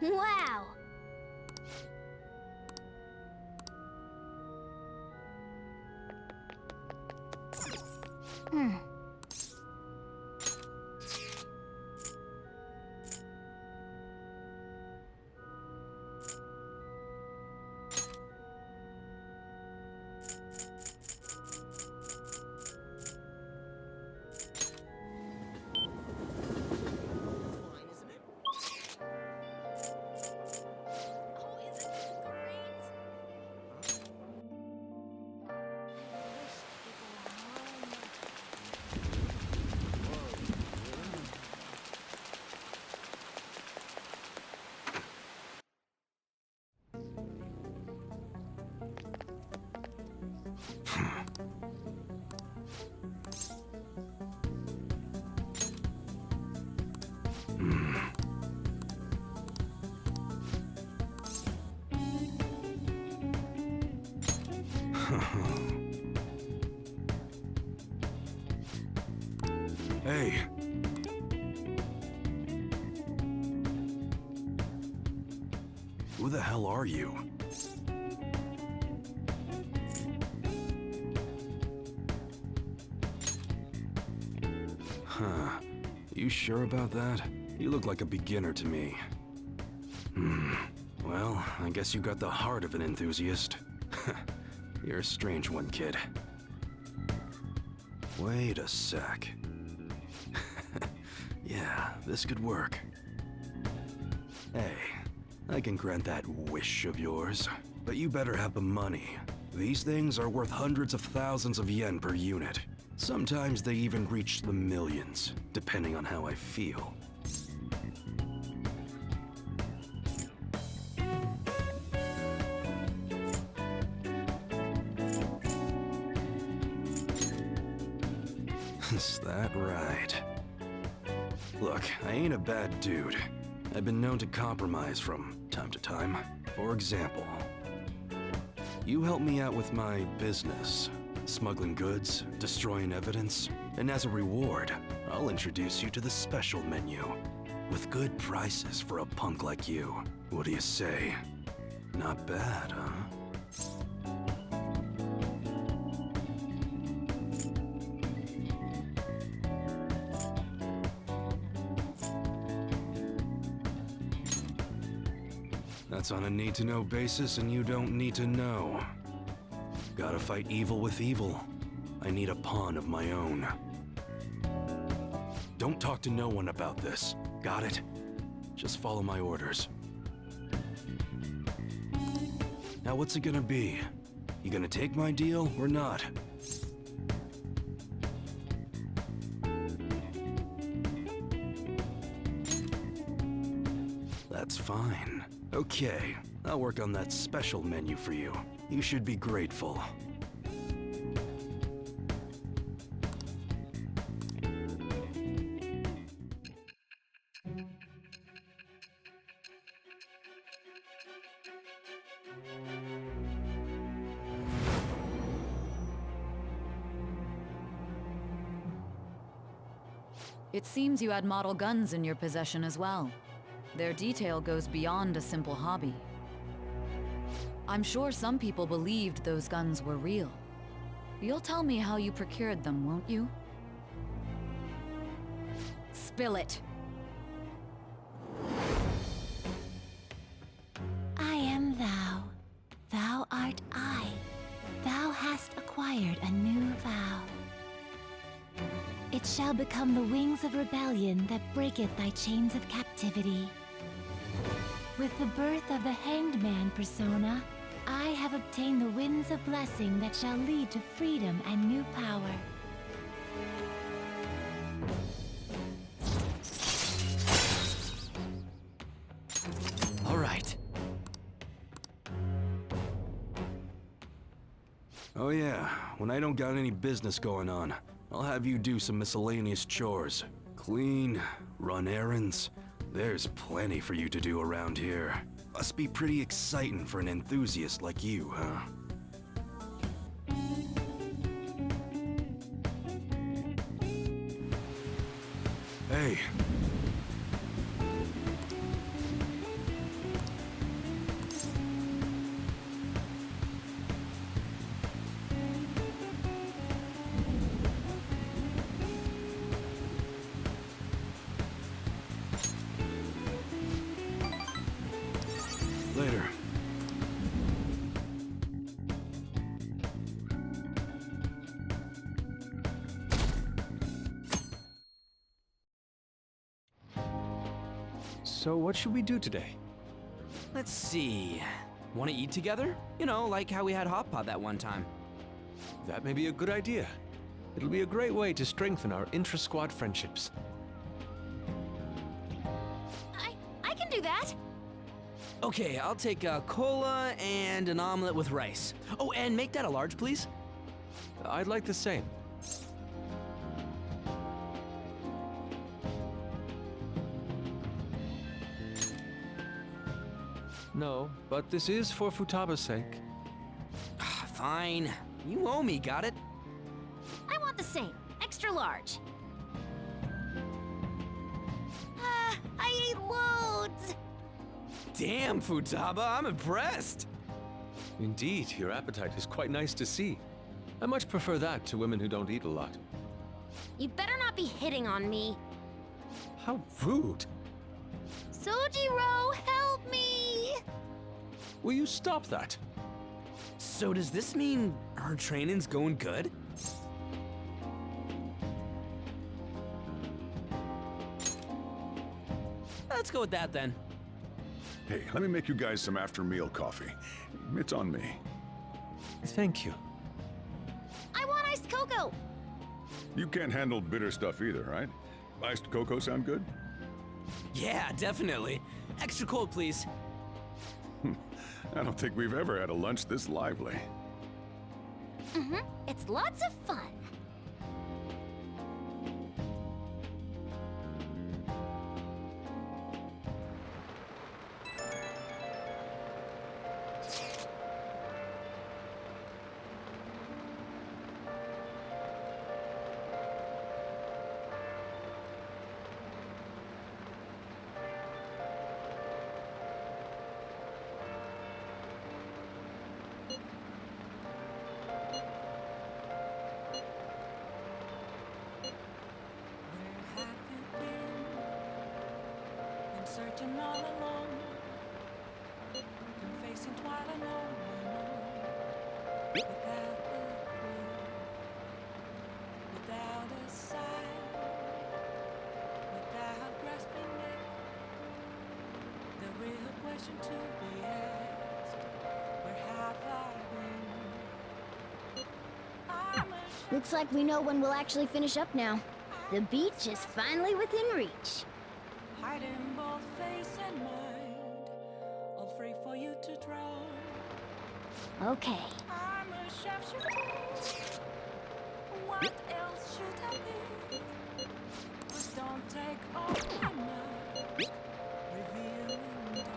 Wow! Hmm. Hey. Who the hell are you? Huh. You sure about that? You look like a beginner to me. Well, I guess you got the heart of an enthusiast. You're a strange one, kid. Wait a sec. Yeah, this could work. Hey, I can grant that wish of yours, but you better have the money. These things are worth hundreds of thousands of yen per unit. Sometimes they even reach the millions, depending on how I feel. Is that right? Look, I ain't a bad dude. I've been known to compromise from time to time. For example, you help me out with my business, smuggling goods, destroying evidence, and as a reward, I'll introduce you to the special menu, with good prices for a punk like you. What do you say? Not bad, huh? That's on a need-to-know basis, and you don't need to know. Gotta fight evil with evil. I need a pawn of my own. Don't talk to no one about this. Got it? Just follow my orders. Now what's it gonna be? You gonna take my deal or not? That's fine. Okay, I'll work on that special menu for you. You should be grateful. It seems you had model guns in your possession as well. Their detail goes beyond a simple hobby. I'm sure some people believed those guns were real. You'll tell me how you procured them, won't you? Spill it! I am thou. Thou art I. Thou hast acquired a new vow. It shall become the wings of rebellion that breaketh thy chains of captivity. With the birth of the Hanged Man persona, I have obtained the winds of blessing that shall lead to freedom and new power. All right. Oh yeah, when I don't got any business going on, I'll have you do some miscellaneous chores. Clean, run errands. There's plenty for you to do around here. Must be pretty exciting for an enthusiast like you, huh? Hey. So what should we do today? Let's see. Want to eat together? You know, like how we had hot pot that one time. That may be a good idea. It'll be a great way to strengthen our intra-squad friendships. I can do that. Okay, I'll take a cola and an omelet with rice. Oh, and make that a large, please. I'd like the same. No, but this is for Futaba's sake. Fine. You owe me, got it? I want the same. Extra large. I ate loads. Damn, Futaba, I'm impressed. Indeed, your appetite is quite nice to see. I much prefer that to women who don't eat a lot. You better not be hitting on me. How rude! Sojiro, help me! Will you stop that? So does this mean our training's going good? Let's go with that then. Hey, let me make you guys some after-meal coffee. It's on me. Thank you. I want iced cocoa. You can't handle bitter stuff either, right? Iced cocoa sound good? Yeah, definitely. Extra cold, please. I don't think we've ever had a lunch this lively. It's lots of fun. Searching all alone, been facing twilight alone, without a clue, without a sign, without grasping it. The real question to be asked: where have I been? Looks like we know when we'll actually finish up now. The beach is finally within reach. Hiding both face and mind, all free for you to draw. Okay. I'm a sharpshooter. What else should I be? But don't take off my mask, revealing dawn.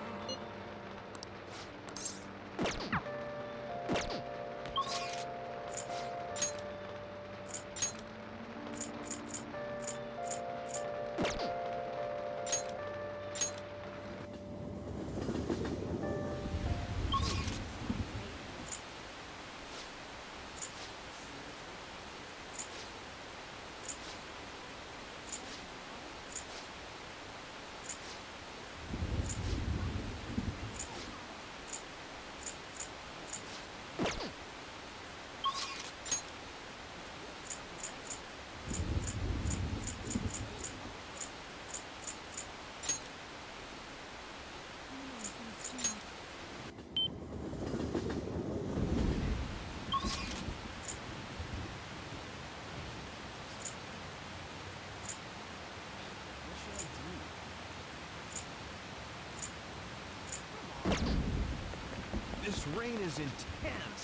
This rain is intense.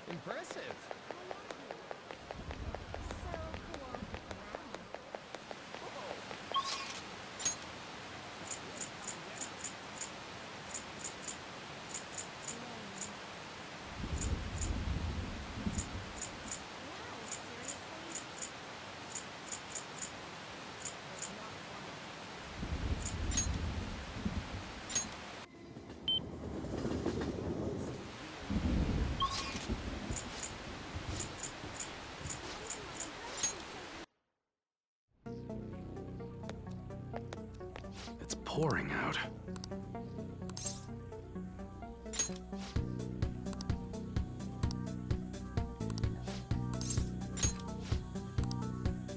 Impressive. It's pouring out.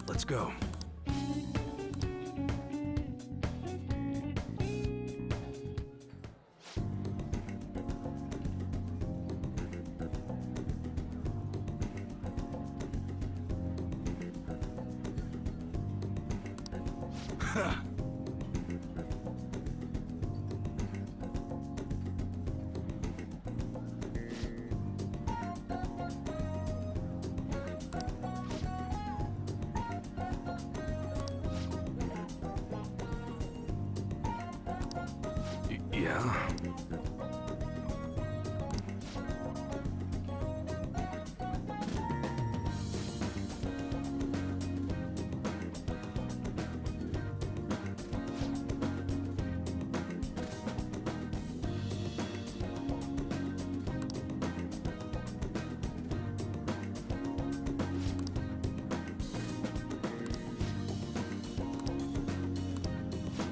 Let's go. Yeah?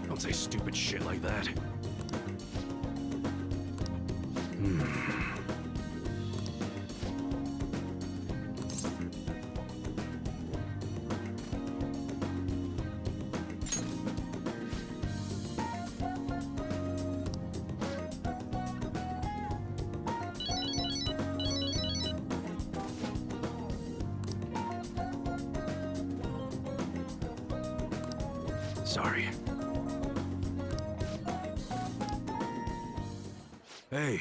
Don't say stupid shit like that. Sorry. Hey.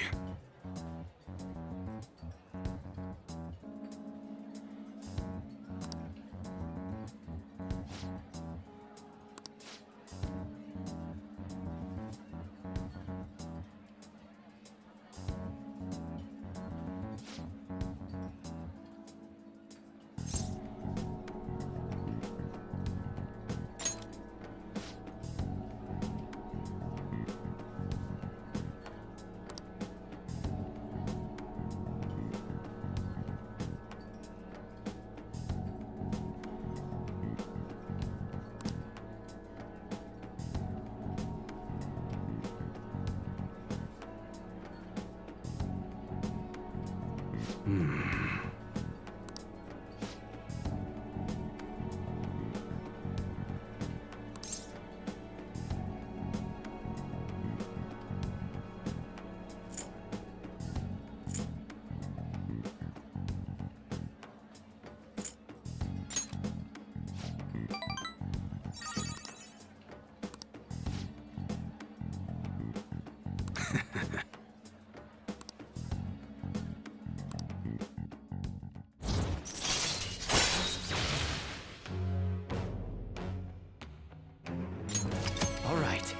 All right.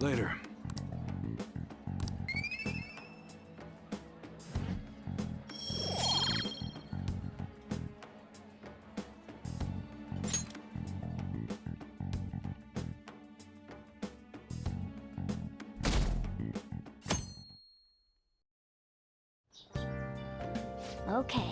Later. Okay.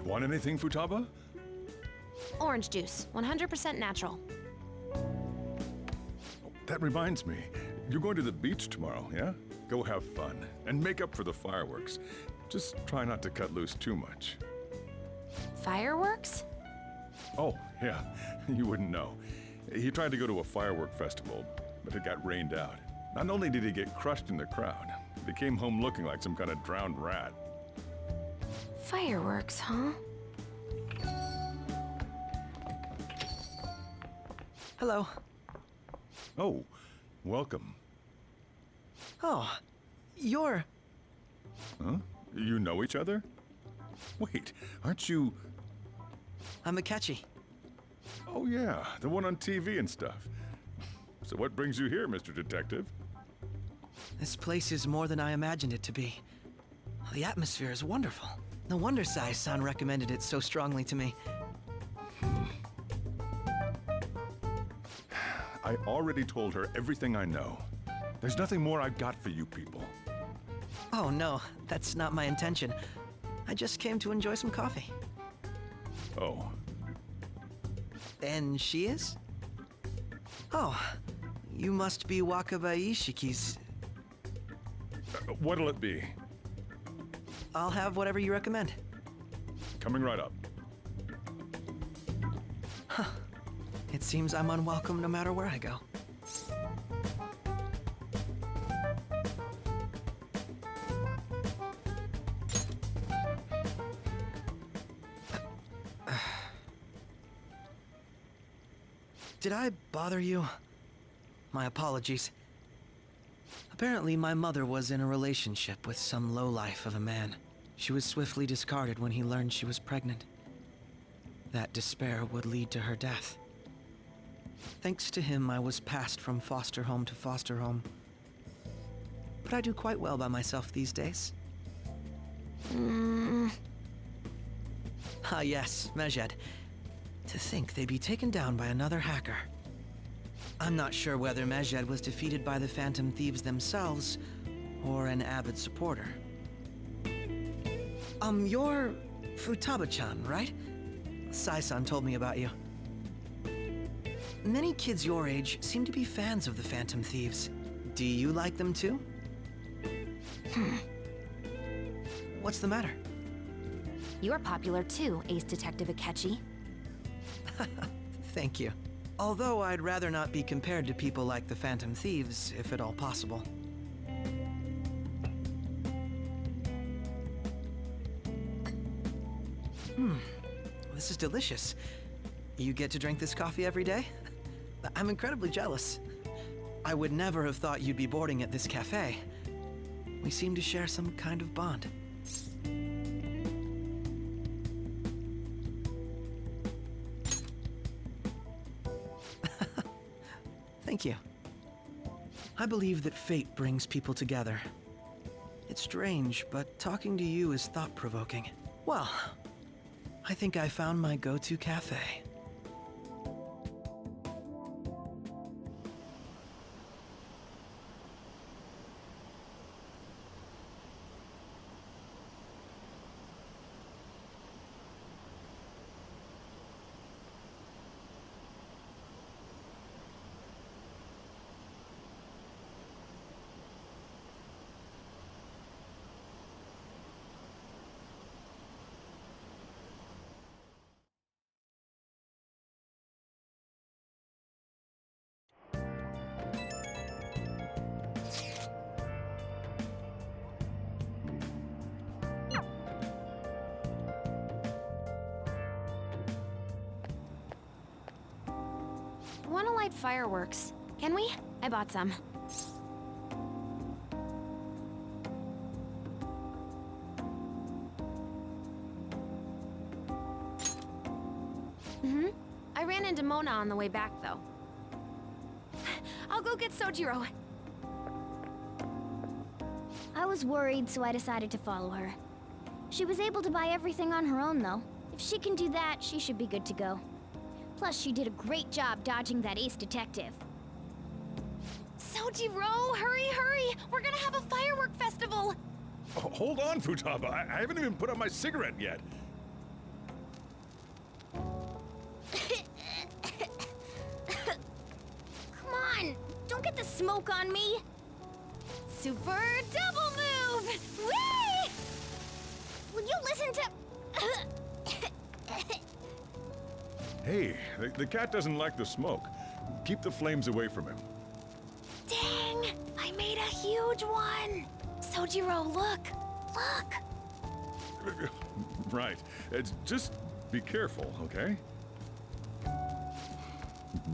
Want anything, Futaba? Orange juice, 100% natural. That reminds me. You're going to the beach tomorrow, yeah? Go have fun. And make up for the fireworks. Just try not to cut loose too much. Fireworks? Oh, yeah. You wouldn't know. He tried to go to a firework festival, but it got rained out. Not only did he get crushed in the crowd, he came home looking like some kind of drowned rat. Fireworks, huh? Hello. Oh, welcome. Oh, you're... Huh? You know each other? Wait, aren't you... I'm Akechi. Oh yeah, the one on TV and stuff. So what brings you here, Mr. Detective? This place is more than I imagined it to be. The atmosphere is wonderful. No wonder Sai-san recommended it so strongly to me. I already told her everything I know. There's nothing more I've got for you people. Oh no, that's not my intention. I just came to enjoy some coffee. Oh, And she is? Oh, you must be Wakaba Ishiki's. what'll it be? I'll have whatever you recommend. Coming right up. It seems I'm unwelcome no matter where I go. Did I bother you? My apologies. Apparently, my mother was in a relationship with some lowlife of a man. She was swiftly discarded when he learned she was pregnant. That despair would lead to her death. Thanks to him, I was passed from foster home to foster home. But I do quite well by myself these days. Ah yes, Mejed. To think they'd be taken down by another hacker. I'm not sure whether Mejed was defeated by the Phantom Thieves themselves, or an avid supporter. You're Futaba-chan, right? Sai-san told me about you. Many kids your age seem to be fans of the Phantom Thieves. Do you like them too? What's the matter? You're popular too, Ace Detective Akechi. Thank you. Although I'd rather not be compared to people like the Phantom Thieves, if at all possible. This is delicious. You get to drink this coffee every day? I'm incredibly jealous. I would never have thought you'd be boarding at this cafe. We seem to share some kind of bond. Thank you. I believe that fate brings people together. It's strange, but talking to you is thought-provoking. Well, I think I found my go-to cafe. Want to light fireworks? Can we? I bought some. I ran into Mona on the way back, though. I'll go get Sojiro. I was worried, so I decided to follow her. She was able to buy everything on her own, though. If she can do that, she should be good to go. Plus, she did a great job dodging that ace detective. Sojiro, hurry, hurry! We're gonna have a firework festival! Oh, hold on, Futaba. I haven't even put out my cigarette yet. Come on! Don't get the smoke on me! Super double move! Whee! Will you listen to... Hey, the cat doesn't like the smoke. Keep the flames away from him. Dang! I made a huge one! Sojiro, look! Look! Right. Just be careful, okay?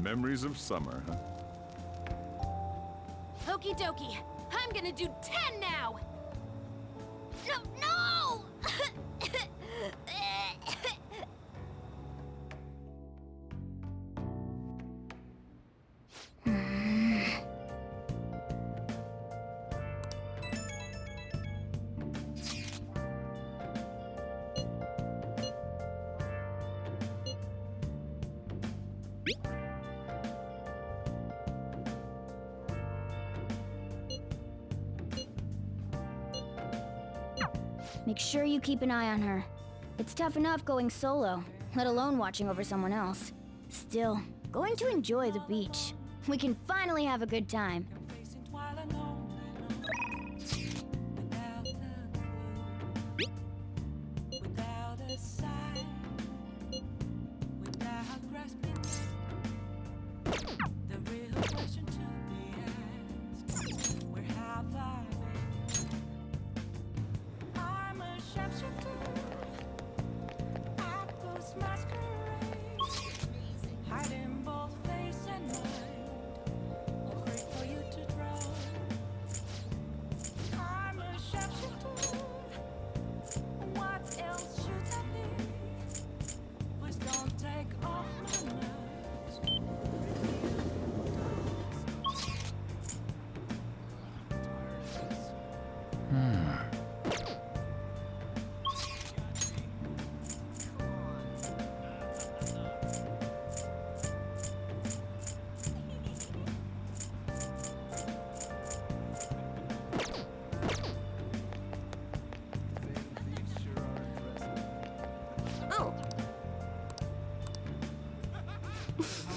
Memories of summer, huh? Okie dokie. I'm gonna do 10 now! No! Make sure you keep an eye on her. It's tough enough going solo, let alone watching over someone else. Still, going to enjoy the beach. We can finally have a good time. Facing twilight alone and alone. Without a clue. Without a sign.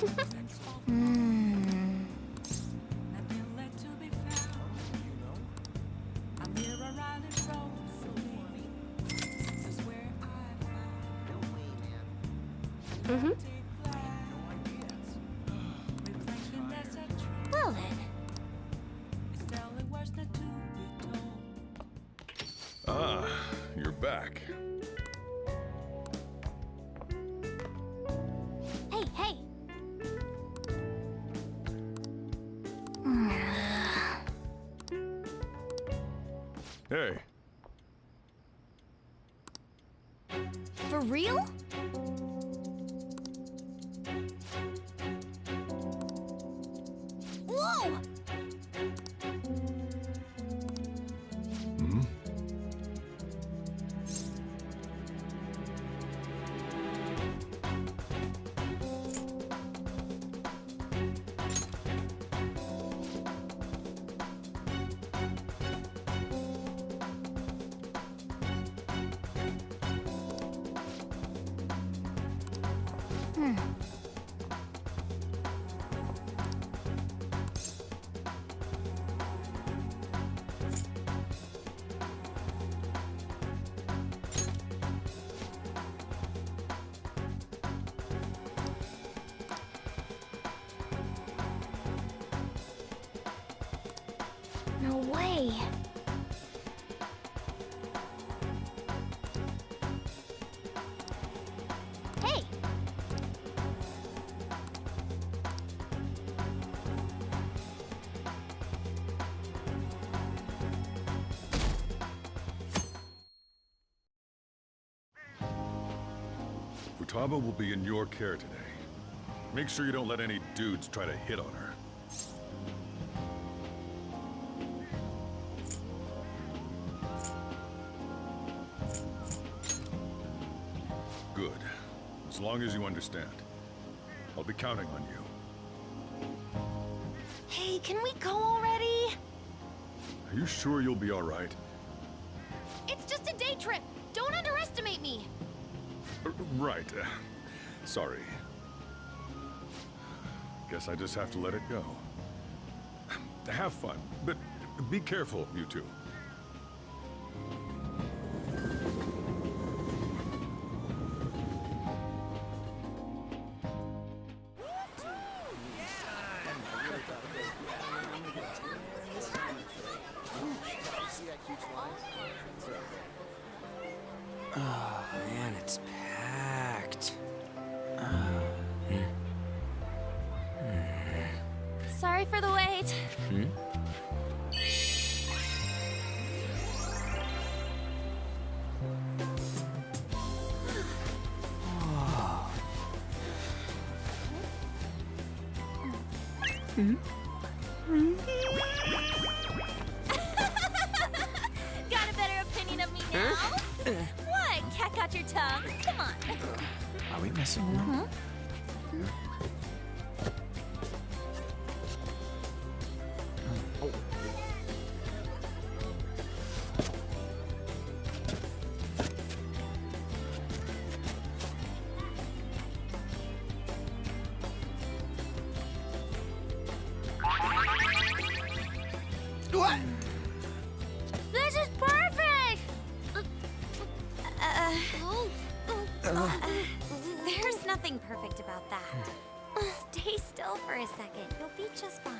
Nothing left to be found. I'm here around this road, so maybe this is where I found. Mm-hmm. Reflecting that's a truth. Well then. It's telling words not to be told. Ah, you're back. Hey, hey! Hey, For real? Whoa! No way. Hey! Futaba will be in your care today. Make sure you don't let any dudes try to hit on her. Good. As long as you understand. I'll be counting on you. Hey, can we go already? Are you sure you'll be all right? It's just a day trip. Don't underestimate me. Right. Sorry. Guess I just have to let it go. Have fun, but be careful, you two. Oh, man, it's packed. Sorry for the wait. Got a better opinion of me now? What? Cat got your tongue? Come on. Are we messing around? What? This is perfect! There's nothing perfect about that. Stay still for a second. You'll be just fine.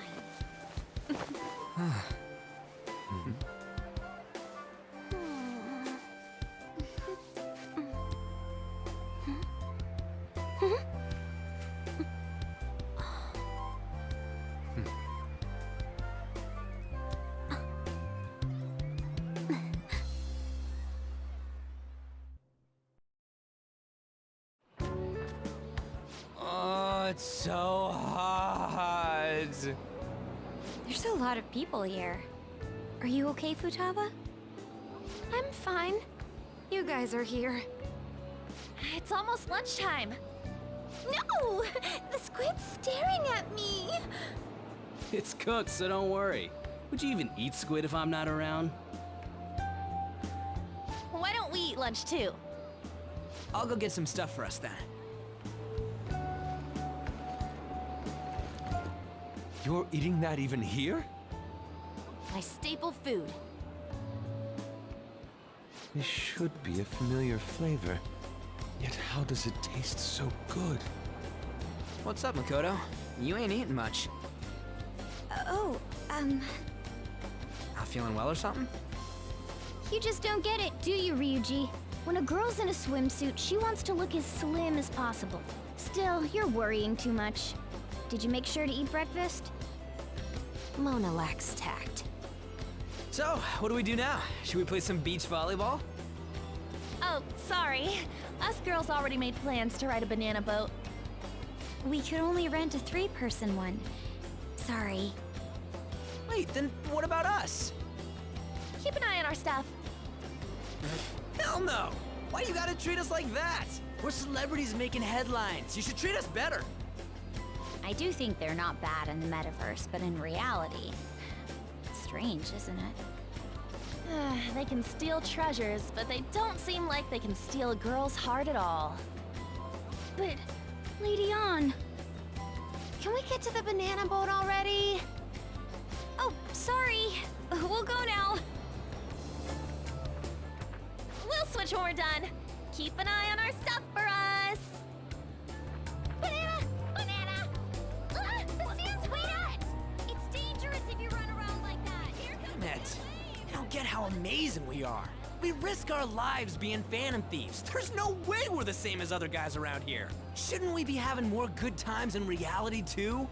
Oh, it's so hot. There's a lot of people here. Are you okay, Futaba? I'm fine. You guys are here. It's almost lunchtime. No! The squid's staring at me! It's cooked, so don't worry. Would you even eat squid if I'm not around? Why don't we eat lunch too? I'll go get some stuff for us then. You're eating that even here? My staple food. This should be a familiar flavor. Yet how does it taste so good? What's up, Makoto? You ain't eating much. Not feeling well or something? You just don't get it, do you, Ryuji? When a girl's in a swimsuit, she wants to look as slim as possible. Still, you're worrying too much. Did you make sure to eat breakfast? Mona lacks tact. So, what do we do now? Should we play some beach volleyball? Oh, sorry. Us girls already made plans to ride a banana boat. We could only rent a 3-person one. Sorry. Wait, then what about us? Keep an eye on our stuff. Hell no! Why you gotta treat us like that? We're celebrities making headlines. You should treat us better. I do think they're not bad in the metaverse, but in reality... Strange, isn't it? They can steal treasures, but they don't seem like they can steal a girl's heart at all. But, Lady Ann, Can we get to the banana boat already? Oh, sorry. We'll go now. We'll switch when we're done. Keep an eye on our stuff for us. Banana! Banana! Ah, the sand's wet! It's dangerous if you run around like that. Here comes Damn it. I don't get how amazing we are. We risk our lives being phantom thieves. There's no way we're the same as other guys around here. Shouldn't we be having more good times in reality too?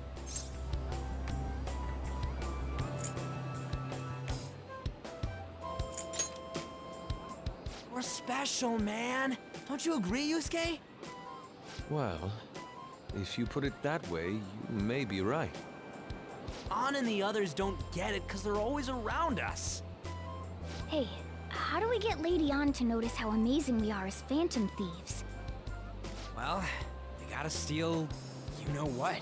We're special, man. Don't you agree, Yusuke? Well, if you put it that way, you may be right. Ann and the others don't get it because they're always around us. hey, how do we get Lady Ann to notice how amazing we are as phantom thieves? Well, you gotta steal you know what.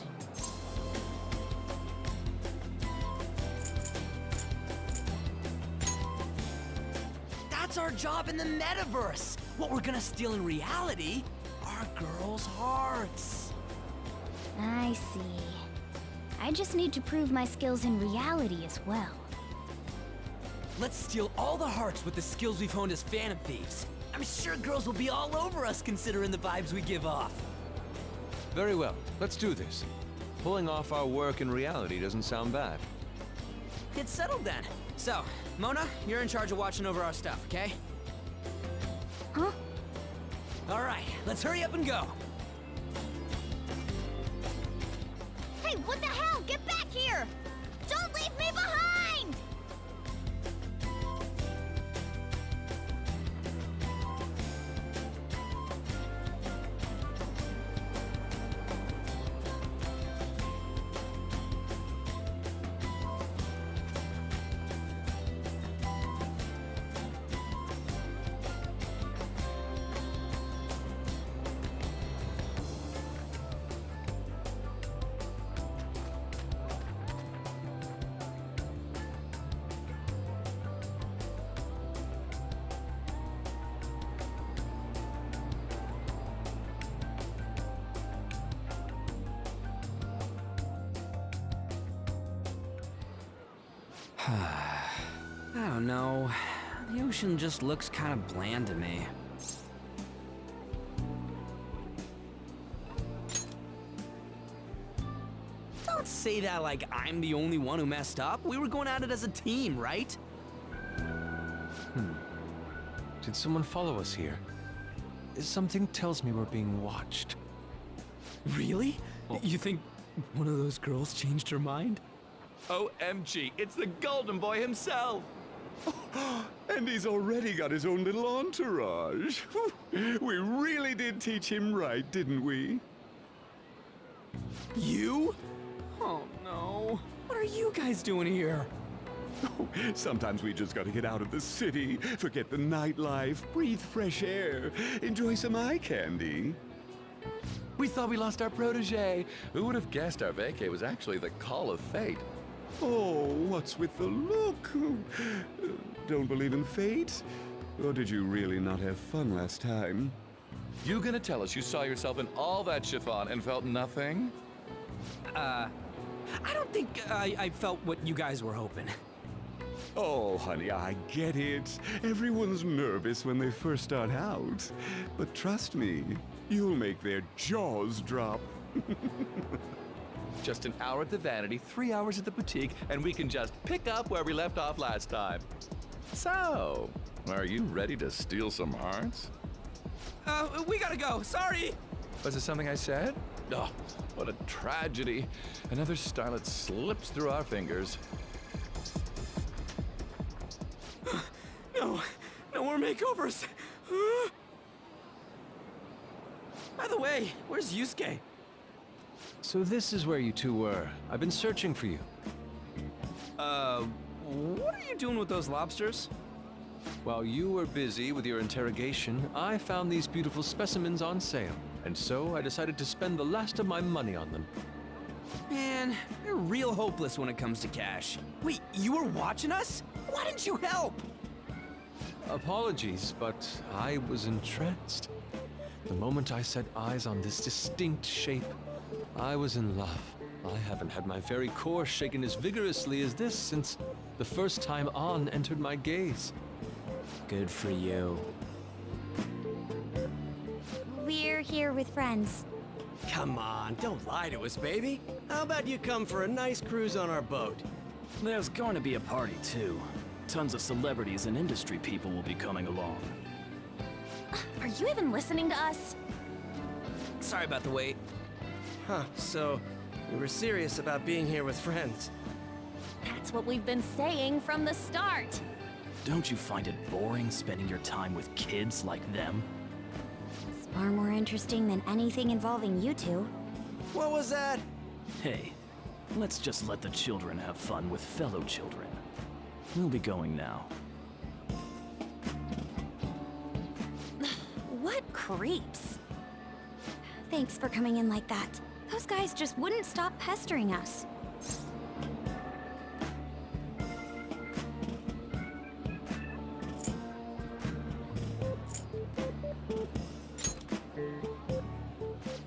That's our job in the metaverse. What we're gonna steal in reality are girls' hearts. I see. I just need to prove my skills in reality as well. Let's steal all the hearts with the skills we've honed as phantom thieves. I'm sure girls will be all over us considering the vibes we give off. Very well, let's do this. Pulling off our work in reality doesn't sound bad. Get settled then. So, Mona, you're in charge of watching over our stuff, okay? Huh? All right, let's hurry up and go. Hey, what the hell? Get back here! Don't leave me behind! I don't know. The ocean just looks kind of bland to me. Don't say that like I'm the only one who messed up. We were going at it as a team, right? Did someone follow us here? Something tells me we're being watched. Really? You think one of those girls changed her mind? OMG, it's the Golden Boy himself! And he's already got his own little entourage. We really did teach him right, didn't we? You? Oh no. What are you guys doing here? Sometimes we just gotta get out of the city, forget the nightlife, breathe fresh air, enjoy some eye candy. We thought we lost our protege. Who would have guessed our vacay was actually the call of fate? Oh, what's with the look? Don't believe in fate? Or did you really not have fun last time? You gonna tell us you saw yourself in all that chiffon and felt nothing? I don't think I felt what you guys were hoping. Oh, honey, I get it. Everyone's nervous when they first start out. But trust me, you'll make their jaws drop. Just an hour at the Vanity, 3 hours at the boutique, and we can just pick up where we left off last time. So, are you ready to steal some hearts? We gotta go. Sorry. Was it something I said? Oh, what a tragedy. Another starlet slips through our fingers. No more makeovers. By the way, where's Yusuke? So this is where you two were. I've been searching for you. What are you doing with those lobsters? While you were busy with your interrogation, I found these beautiful specimens on sale. And so I decided to spend the last of my money on them. Man, you're real hopeless when it comes to cash. Wait, you were watching us? Why didn't you help? Apologies, but I was entranced. The moment I set eyes on this distinct shape, I was in love. I haven't had my very core shaken as vigorously as this since the first time On entered my gaze. Good for you. We're here with friends. Come on, don't lie to us, baby. How about you come for a nice cruise on our boat? There's going to be a party, too. Tons of celebrities and industry people will be coming along. Are you even listening to us? Sorry about the wait. Huh, so you were serious about being here with friends. That's what we've been saying from the start. Don't you find it boring spending your time with kids like them? It's far more interesting than anything involving you two. What was that? Hey, let's just let the children have fun with fellow children. We'll be going now. What creeps. Thanks for coming in like that. Those guys just wouldn't stop pestering us.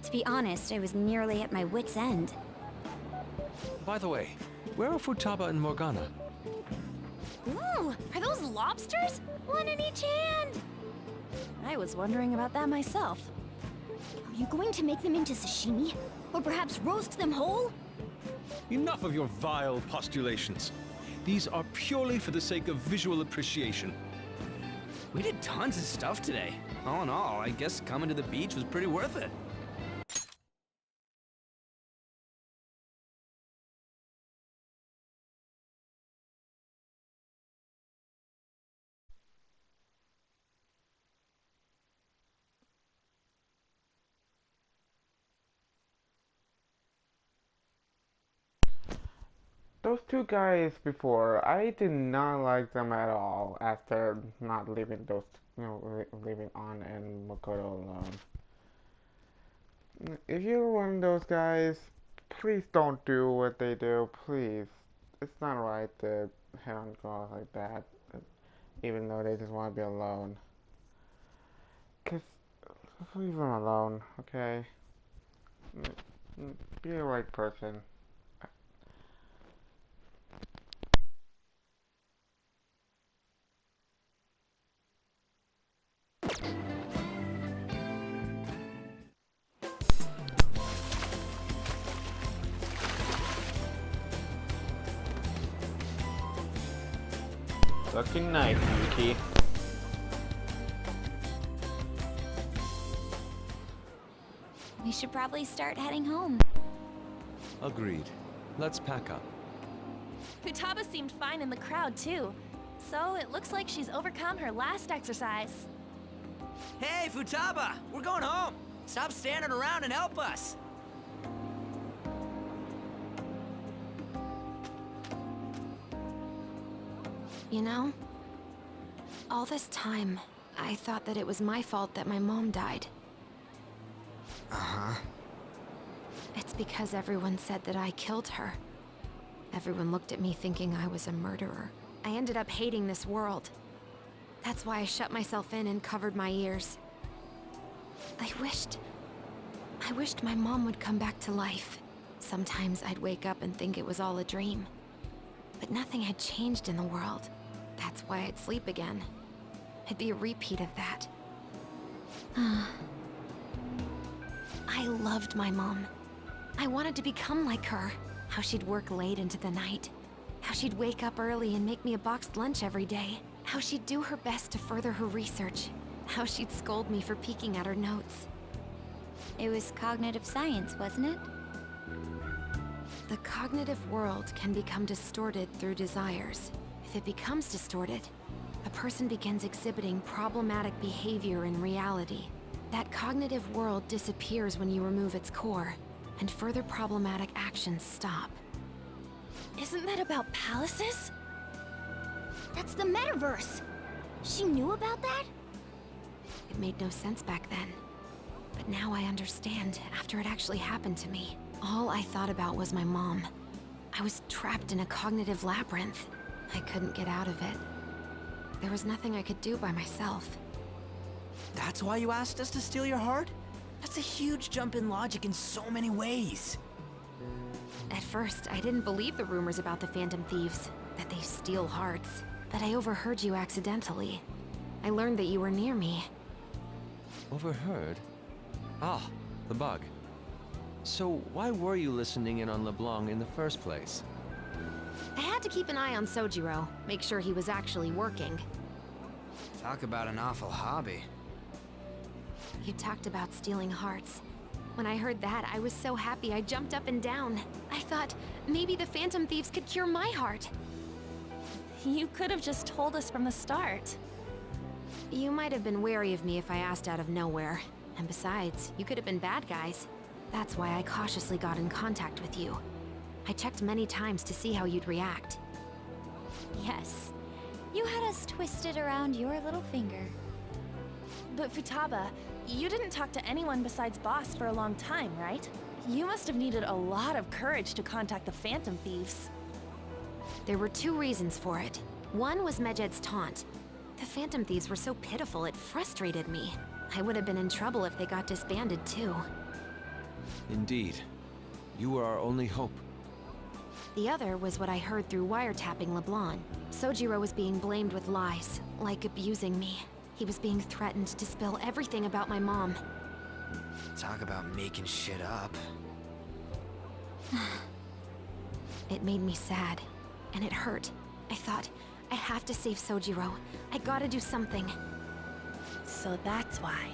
To be honest, I was nearly at my wit's end. By the way, where are Futaba and Morgana? Ooh, are those lobsters? One in each hand! I was wondering about that myself. Are you going to make them into sashimi? Or perhaps roast them whole? Enough of your vile postulations. These are purely for the sake of visual appreciation. We did tons of stuff today. All in all, I guess coming to the beach was pretty worth it. Those two guys before, I did not like them at all after not leaving those, leaving On and Makoto alone. If you're one of those guys, please don't do what they do, please. It's not right to hit on girls like that, even though they just want to be alone. Just leave them alone, okay? Be the right person. Looking nice, Yuki. We should probably start heading home. Agreed. Let's pack up. Futaba seemed fine in the crowd, too. So it looks like she's overcome her last exercise. Hey, Futaba! We're going home! Stop standing around and help us! You know, all this time, I thought that it was my fault that my mom died. Uh-huh. It's because everyone said that I killed her. Everyone looked at me thinking I was a murderer. I ended up hating this world. That's why I shut myself in and covered my ears. I wished my mom would come back to life, Sometimes I'd wake up and think it was all a dream. But nothing had changed in the world. That's why I'd sleep again. It'd be a repeat of that. I loved my mom. I wanted to become like her. How she'd work late into the night. How she'd wake up early and make me a boxed lunch every day. How she'd do her best to further her research. How she'd scold me for peeking at her notes. It was cognitive science, wasn't it? The cognitive world can become distorted through desires. If it becomes distorted, a person begins exhibiting problematic behavior in reality. That cognitive world disappears when you remove its core, and further problematic actions stop. Isn't that about palaces? That's the metaverse! She knew about that? It made no sense back then. But now I understand after it actually happened to me. All I thought about was my mom. I was trapped in a cognitive labyrinth. I couldn't get out of it. There was nothing I could do by myself. That's why you asked us to steal your heart? That's a huge jump in logic in so many ways. At first, I didn't believe the rumors about the Phantom Thieves, that they steal hearts. But I overheard you accidentally. I learned that you were near me. Overheard? Ah, the bug. So why were you listening in on LeBlanc in the first place? I had to keep an eye on Sojiro, make sure he was actually working. Talk about an awful hobby. You talked about stealing hearts. When I heard that, I was so happy I jumped up and down. I thought, maybe the Phantom Thieves could cure my heart. You could have just told us from the start. You might have been wary of me if I asked out of nowhere. And besides, you could have been bad guys. That's why I cautiously got in contact with you. I checked many times to see how you'd react. Yes. You had us twisted around your little finger. But Futaba, you didn't talk to anyone besides Boss for a long time, right? You must have needed a lot of courage to contact the Phantom Thieves. There were two reasons for it. One was Medjed's taunt. The Phantom Thieves were so pitiful it frustrated me. I would have been in trouble if they got disbanded too. Indeed. You were our only hope. The other was what I heard through wiretapping LeBlanc. Sojiro was being blamed with lies, like abusing me. He was being threatened to spill everything about my mom. Talk about making shit up. It made me sad, and it hurt. I thought, I have to save Sojiro. I gotta do something. So that's why.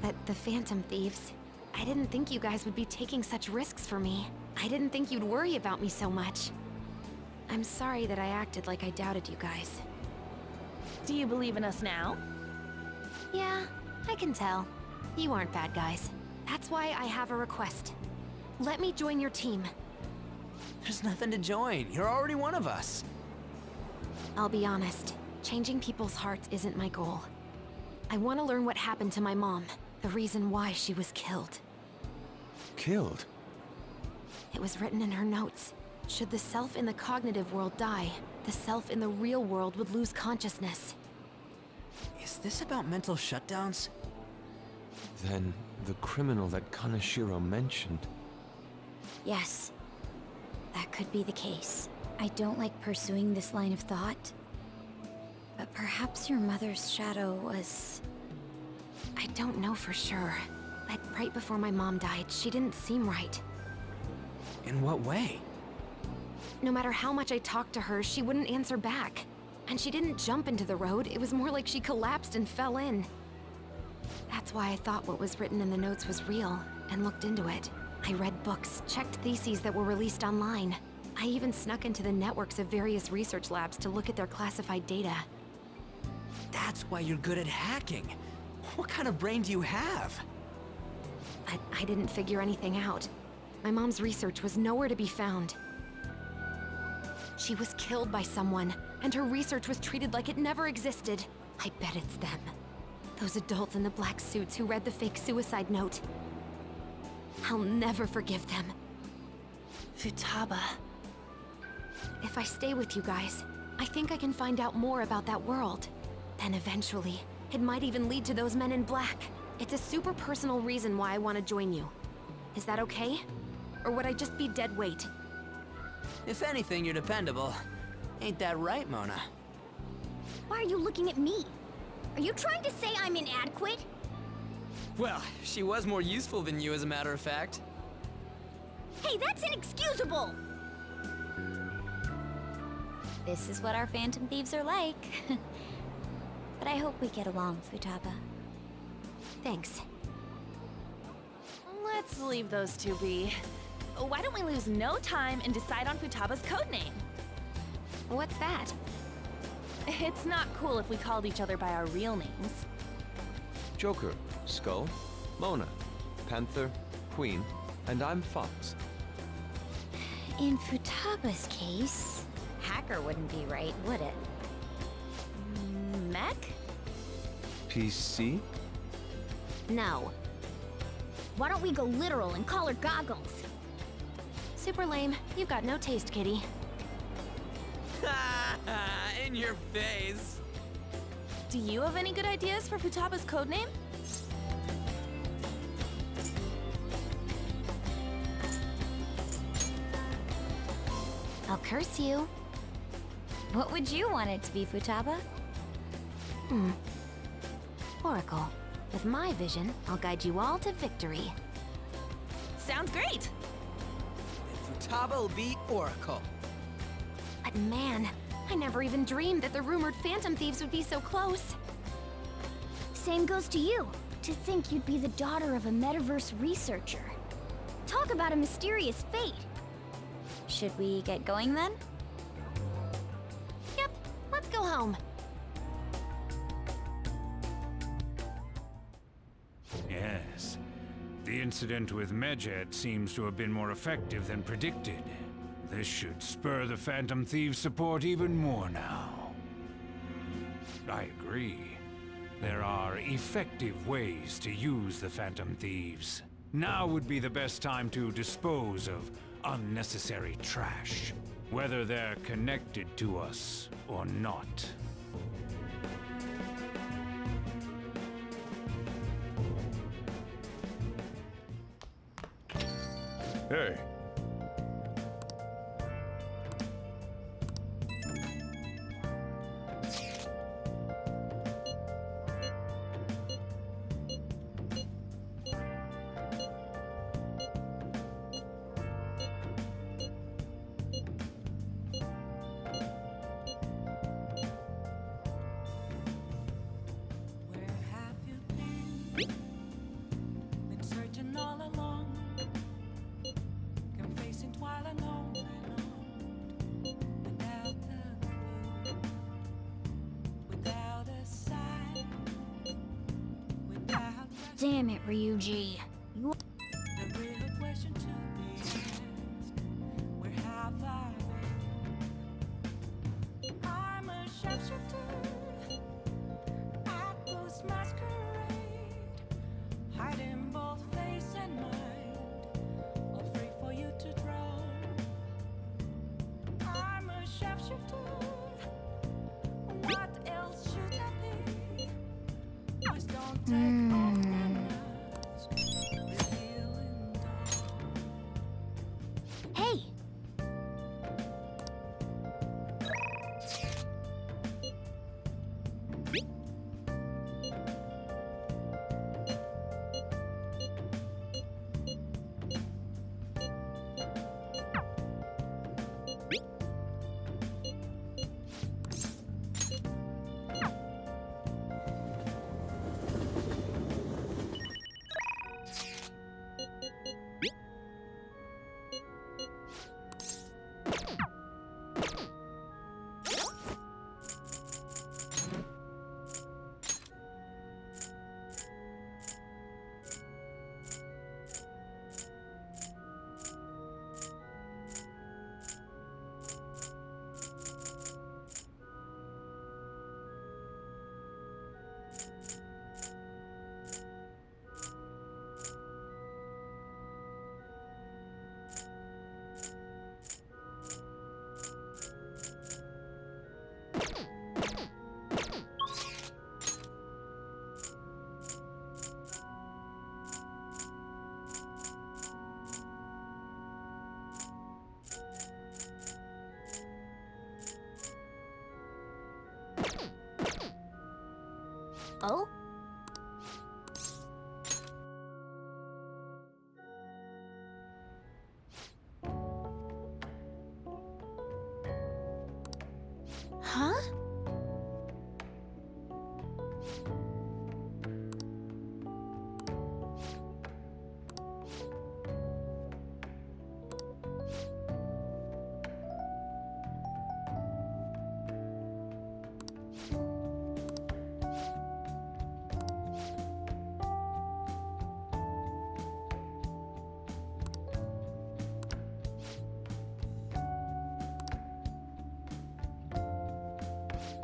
But the Phantom Thieves, I didn't think you guys would be taking such risks for me. I didn't think you'd worry about me so much. I'm sorry that I acted like I doubted you guys. Do you believe in us now? Yeah, I can tell. You aren't bad guys. That's why I have a request. Let me join your team. There's nothing to join. You're already one of us. I'll be honest. Changing people's hearts isn't my goal. I want to learn what happened to my mom. The reason why she was killed. Killed? It was written in her notes. Should the self in the cognitive world die, the self in the real world would lose consciousness. Is this about mental shutdowns? Then the criminal that Kaneshiro mentioned. Yes. That could be the case. I don't like pursuing this line of thought. But perhaps your mother's shadow was... I don't know for sure. But right before my mom died, she didn't seem right. In what way? No matter how much I talked to her, she wouldn't answer back. And she didn't jump into the road, it was more like she collapsed and fell in. That's why I thought what was written in the notes was real, and looked into it. I read books, checked theses that were released online. I even snuck into the networks of various research labs to look at their classified data. That's why you're good at hacking. What kind of brain do you have? I didn't figure anything out. My mom's research was nowhere to be found. She was killed by someone, and her research was treated like it never existed. I bet it's them. Those adults in the black suits who read the fake suicide note. I'll never forgive them. Futaba. If I stay with you guys, I think I can find out more about that world. Then eventually, it might even lead to those men in black. It's a super personal reason why I want to join you. Is that okay? Or would I just be dead weight? If anything, you're dependable. Ain't that right, Mona? Why are you looking at me? Are you trying to say I'm inadequate? Well, she was more useful than you, as a matter of fact. Hey, that's inexcusable! This is what our Phantom Thieves are like. But I hope we get along, Futaba. Thanks. Let's leave those two be. Why don't we lose no time and decide on Futaba's codename? What's that? It's not cool if we called each other by our real names. Joker, Skull, Mona, Panther, Queen, and I'm Fox. In Futaba's case, Hacker wouldn't be right, would it? Mech? PC? No. Why don't we go literal and call her Goggles? Super lame. You've got no taste, kitty. In your face. Do you have any good ideas for Futaba's codename? I'll curse you. What would you want it to be, Futaba? Oracle. With my vision, I'll guide you all to victory. Sounds great! Futaba will be Oracle. But man, I never even dreamed that the rumored Phantom Thieves would be so close. Same goes to you. To think you'd be the daughter of a metaverse researcher. Talk about a mysterious fate. Should we get going then? Yep, let's go home. Yes. The incident with Medjed seems to have been more effective than predicted. This should spur the Phantom Thieves' support even more now. I agree. There are effective ways to use the Phantom Thieves. Now would be the best time to dispose of unnecessary trash, whether they're connected to us or not. Hey. Where have you been? Been searching all along, confessing while alone without a clue, without a sign, without Damn it, Ryuji. You the real question to be asked. Where have I been? I'm a sharpshooter at Ghost Masquerade, hiding both face and mind, all free for you to draw. I'm a sharpshooter. What else should I be? Please don't take off that mask, revealing dawn. Hey! Oh? Huh?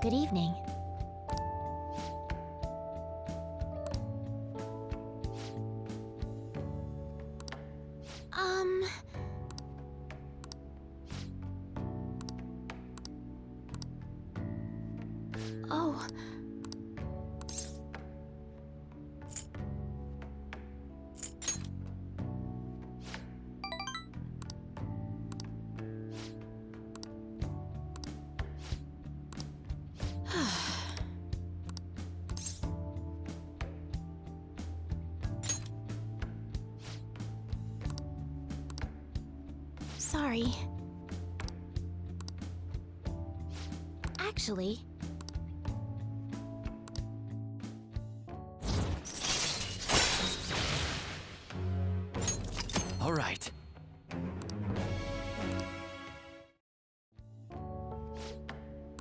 Good evening. Oh. Sorry. Actually, All right.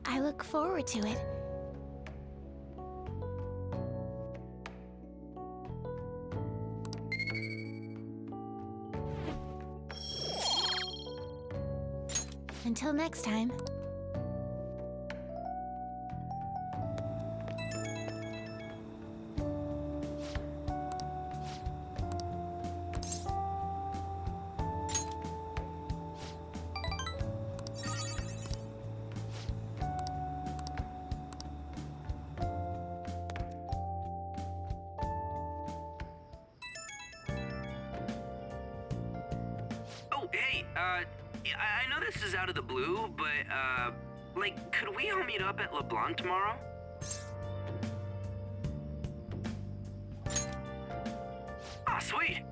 I look forward to it. Until next time. Oh, hey, I know this is out of the blue, but, like, could we all meet up at LeBlanc tomorrow? Ah, sweet.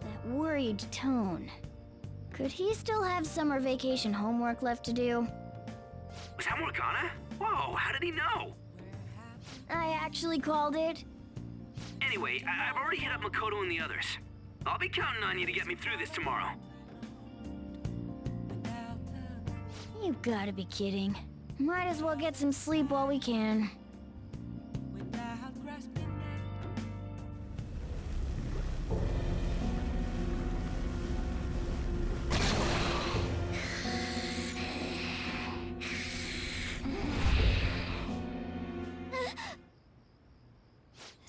That worried tone. Could he still have summer vacation homework left to do? Was that Morgana? Whoa, how did he know? I actually called it. Anyway, I've already hit up Makoto and the others. I'll be counting on you to get me through this tomorrow. You gotta be kidding. Might as well get some sleep while we can.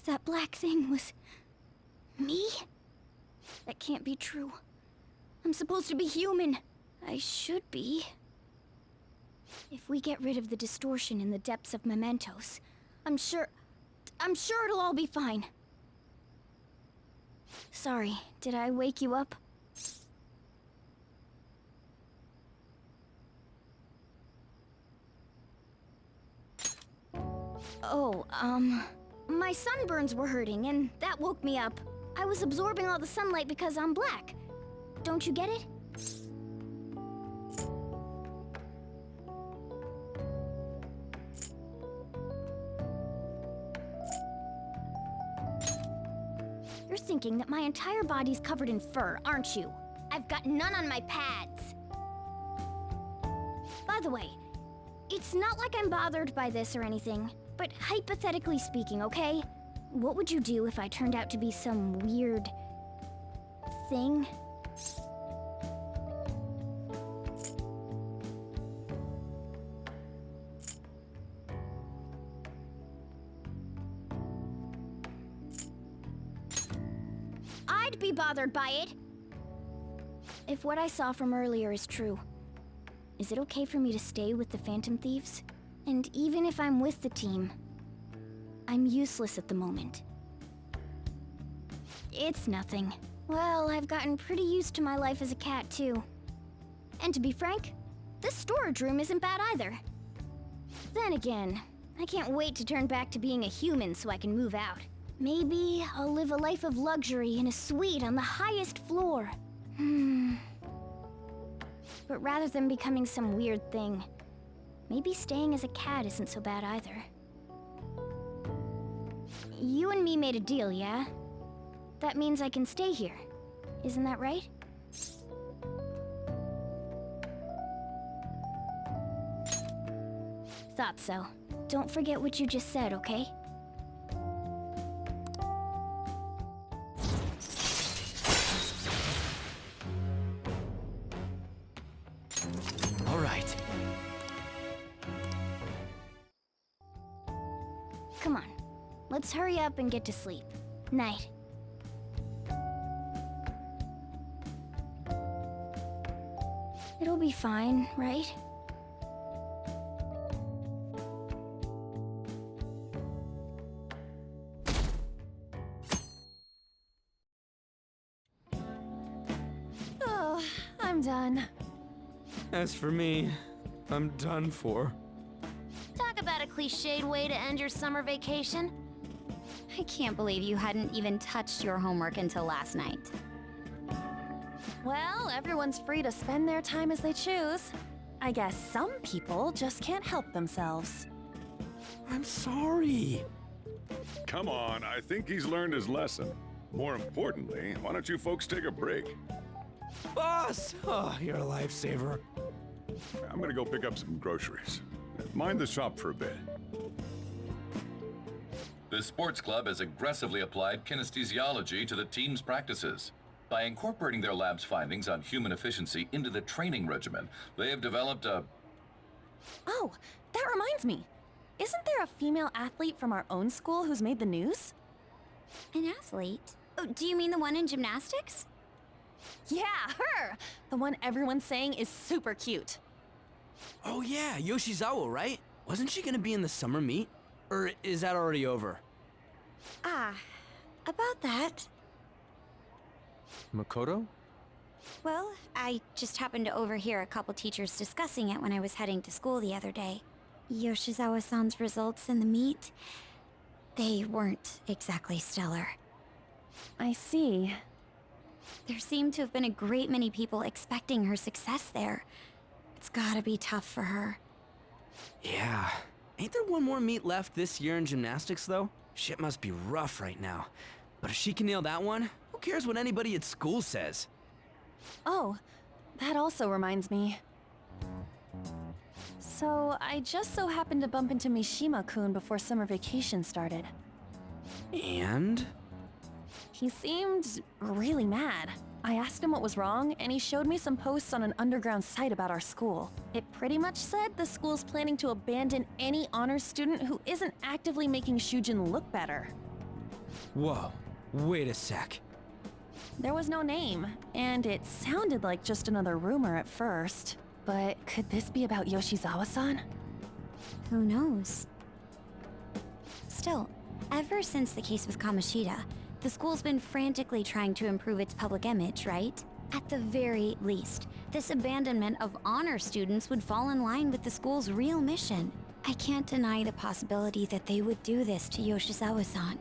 That black thing was... me? That can't be true. I'm supposed to be human. I should be. If we get rid of the distortion in the depths of mementos, I'm sure it'll all be fine. Sorry, did I wake you up? Oh, my sunburns were hurting, and that woke me up. I was absorbing all the sunlight because I'm black. Don't you get it? You're thinking that my entire body's covered in fur, aren't you? I've got none on my pads. By the way, it's not like I'm bothered by this or anything, but hypothetically speaking, okay? What would you do if I turned out to be some weird... thing? I'd be bothered by it! If what I saw from earlier is true, is it okay for me to stay with the Phantom Thieves? And even if I'm with the team, I'm useless at the moment. It's nothing. Well, I've gotten pretty used to my life as a cat, too. And to be frank, this storage room isn't bad either. Then again, I can't wait to turn back to being a human so I can move out. Maybe I'll live a life of luxury in a suite on the highest floor. But rather than becoming some weird thing, maybe staying as a cat isn't so bad either. You and me made a deal, yeah? That means I can stay here. Isn't that right? Thought so. Don't forget what you just said, okay? All right. Come on. Let's hurry up and get to sleep. Night. It'll be fine, right? Oh, I'm done. As for me, I'm done for. Talk about a cliched way to end your summer vacation. I can't believe you hadn't even touched your homework until last night. Well, everyone's free to spend their time as they choose. I guess some people just can't help themselves. I'm sorry. Come on, I think he's learned his lesson. More importantly, why don't you folks take a break? Boss! Oh, you're a lifesaver. I'm gonna go pick up some groceries. Mind the shop for a bit. The sports club has aggressively applied kinesthesiology to the team's practices. By incorporating their lab's findings on human efficiency into the training regimen, they have developed a... Oh, that reminds me. Isn't there a female athlete from our own school who's made the news? An athlete? Oh, do you mean the one in gymnastics? Yeah, her! The one everyone's saying is super cute. Oh yeah, Yoshizawa, right? Wasn't she gonna be in the summer meet? Or is that already over? Ah, about that. Makoto? Well, I just happened to overhear a couple teachers discussing it when I was heading to school the other day. Yoshizawa-san's results in the meet, they weren't exactly stellar. I see. There seemed to have been a great many people expecting her success there. It's gotta be tough for her. Yeah. Ain't there one more meet left this year in gymnastics, though? Shit must be rough right now. But if she can nail that one, who cares what anybody at school says? Oh, that also reminds me. So, I just so happened to bump into Mishima-kun before summer vacation started. And? He seemed really mad. I asked him what was wrong, and he showed me some posts on an underground site about our school. It pretty much said the school's planning to abandon any honors student who isn't actively making Shujin look better. Whoa, wait a sec. There was no name, and it sounded like just another rumor at first. But could this be about Yoshizawa-san? Who knows? Still, ever since the case with Kamoshida, the school's been frantically trying to improve its public image, right? At the very least, this abandonment of honor students would fall in line with the school's real mission. I can't deny the possibility that they would do this to Yoshizawa-san.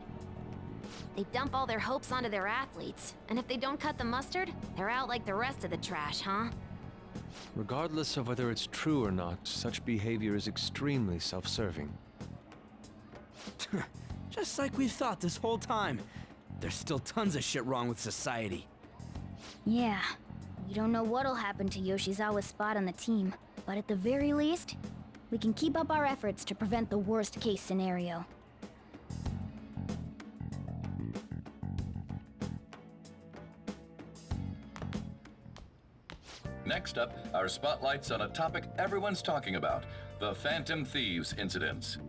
They dump all their hopes onto their athletes, and if they don't cut the mustard, they're out like the rest of the trash, huh? Regardless of whether it's true or not, such behavior is extremely self-serving. Just like we've thought this whole time. There's still tons of shit wrong with society. Yeah. We don't know what'll happen to Yoshizawa's spot on the team, but at the very least, we can keep up our efforts to prevent the worst-case scenario. Next up, our spotlights on a topic everyone's talking about, the Phantom Thieves incidents.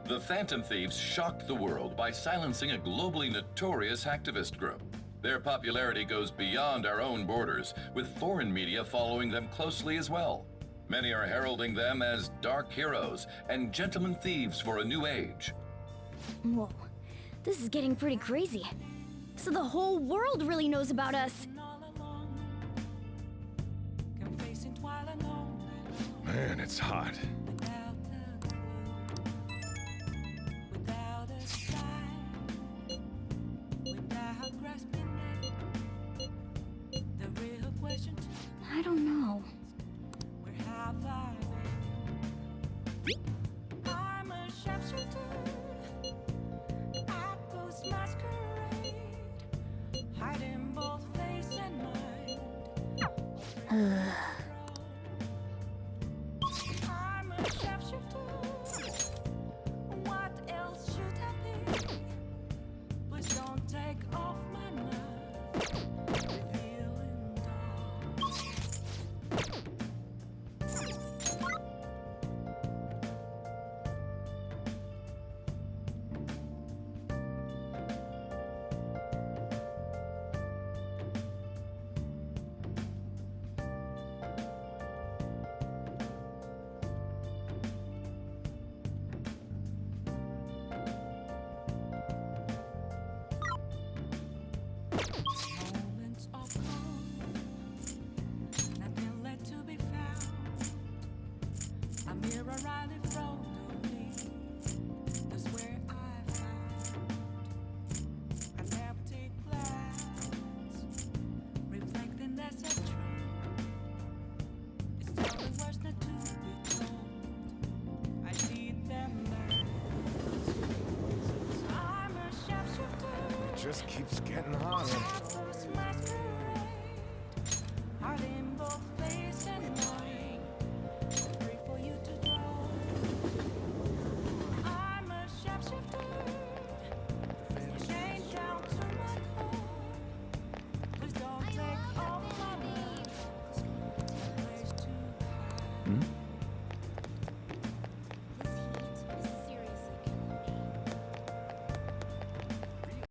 The Phantom Thieves shocked the world by silencing a globally notorious hacktivist group. Their popularity goes beyond our own borders, with foreign media following them closely as well. Many are heralding them as dark heroes and gentlemen thieves for a new age. Whoa, this is getting pretty crazy. So the whole world really knows about us. Man, it's hot. grasping at the real question. I don't know. Where have I been? I'm a sharpshooter at Ghost Masquerade, hiding both face and mind. I'm a sharpshooter. What else should I be? Please don't take off my mask. Revealing dark. Moments of calm, nothing left to be found. A mirror right in front of me, that's where I found an empty glass, reflecting that's a tree. It's telling words not to be told. I need them now. I'm a sharpshooter. It just keeps getting hotter. Masquerade, hiding both face and mind.